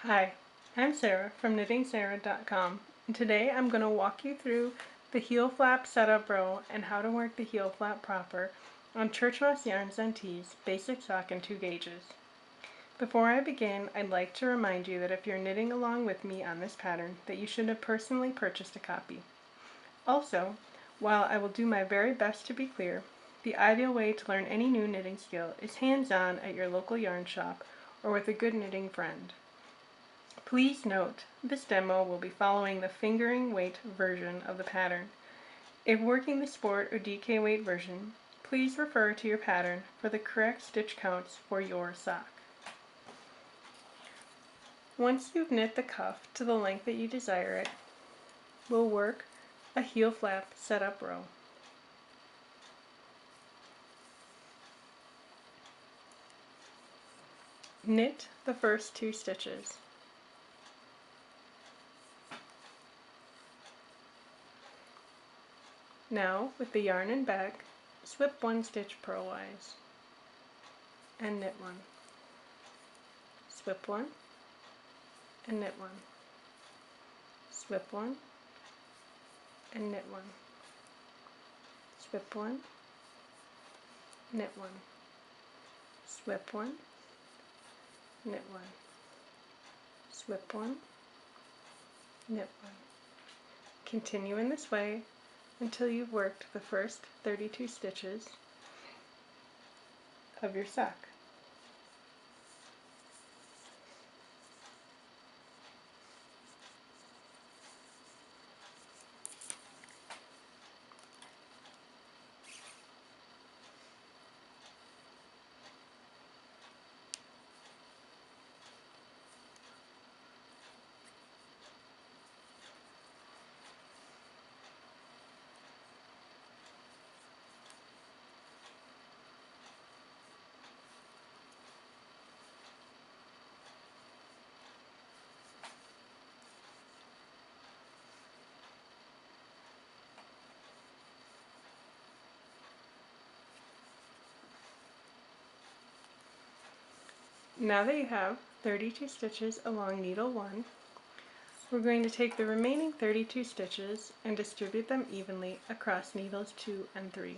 Hi, I'm Sarah from KnittingSarah.com, and today I'm going to walk you through the heel flap setup row and how to work the heel flap proper on Churchmouse Yarns Teas basic sock in 2 gauges. Before I begin, I'd like to remind you that if you're knitting along with me on this pattern, that you should have personally purchased a copy. Also, while I will do my very best to be clear, the ideal way to learn any new knitting skill is hands-on at your local yarn shop or with a good knitting friend. Please note, this demo will be following the fingering weight version of the pattern. If working the sport or DK weight version, please refer to your pattern for the correct stitch counts for your sock. Once you've knit the cuff to the length that you desire it, we'll work a heel flap setup row. Knit the first 2 stitches. Now, with the yarn in back, slip 1 stitch purlwise and knit 1. Slip 1 and knit 1. Slip 1 and knit 1. Slip 1, knit 1. Slip 1, knit 1. Slip 1, knit 1. Continue in this way until you've worked the first 32 stitches of your sock. Now that you have 32 stitches along needle 1, we're going to take the remaining 32 stitches and distribute them evenly across needles 2 and 3.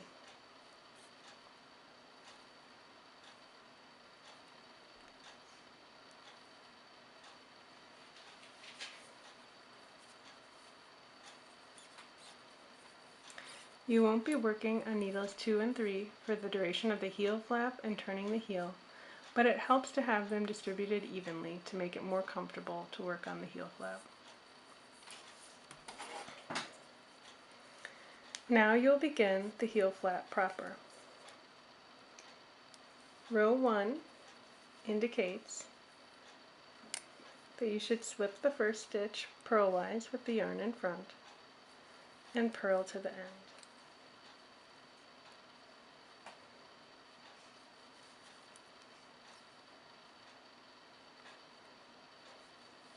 You won't be working on needles 2 and 3 for the duration of the heel flap and turning the heel, but it helps to have them distributed evenly to make it more comfortable to work on the heel flap. Now you'll begin the heel flap proper. Row 1 indicates that you should slip the first stitch purlwise with the yarn in front and purl to the end.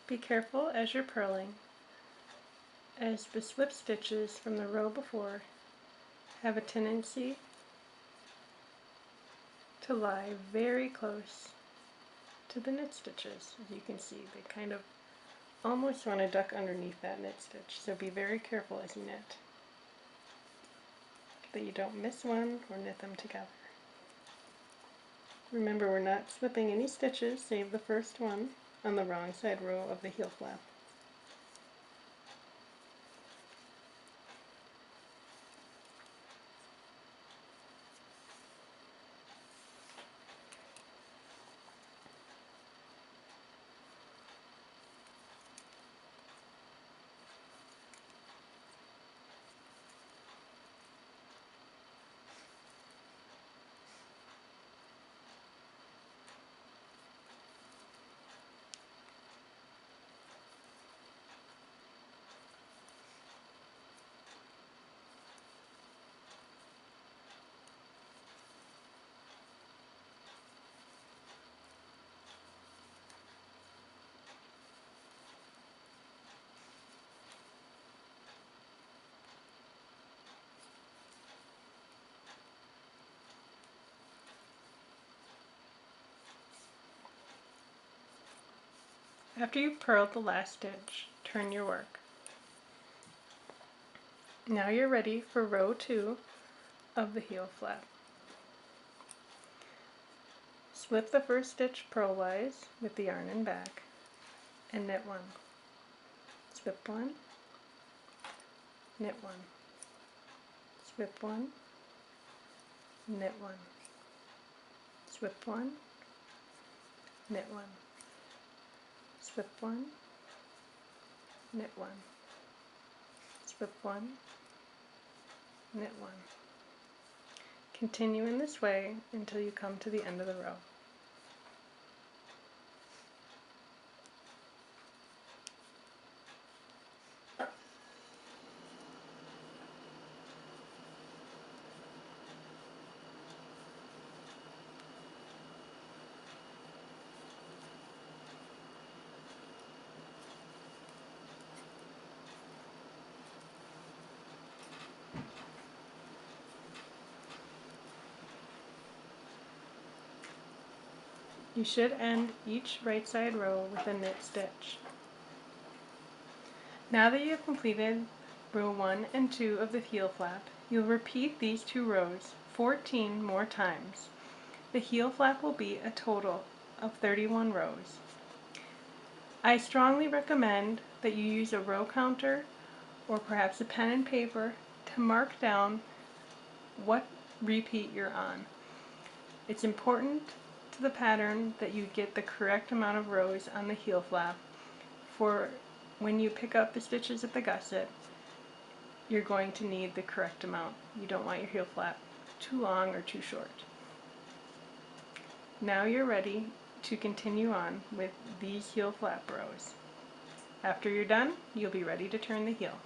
Be careful as you're purling, as the slip stitches from the row before have a tendency to lie very close to the knit stitches. As you can see, they kind of almost want to duck underneath that knit stitch, so be very careful as you knit that you don't miss one or knit them together. Remember, we're not slipping any stitches save the first one on the wrong side row of the heel flap. After you've purled the last stitch, turn your work. Now you're ready for row 2 of the heel flap. Slip the first stitch purlwise with the yarn in back and knit 1. Slip 1, knit 1, slip 1, knit 1, slip 1, knit 1, slip 1, knit 1, slip 1, knit 1. Continue in this way until you come to the end of the row. You should end each right side row with a knit stitch. Now that you have completed row 1 and 2 of the heel flap, you'll repeat these 2 rows 14 more times. The heel flap will be a total of 31 rows. I strongly recommend that you use a row counter or perhaps a pen and paper to mark down what repeat you're on. It's important to the pattern that you get the correct amount of rows on the heel flap for when you pick up the stitches at the gusset. You're going to need the correct amount. You don't want your heel flap too long or too short. Now you're ready to continue on with these heel flap rows. After you're done, you'll be ready to turn the heel.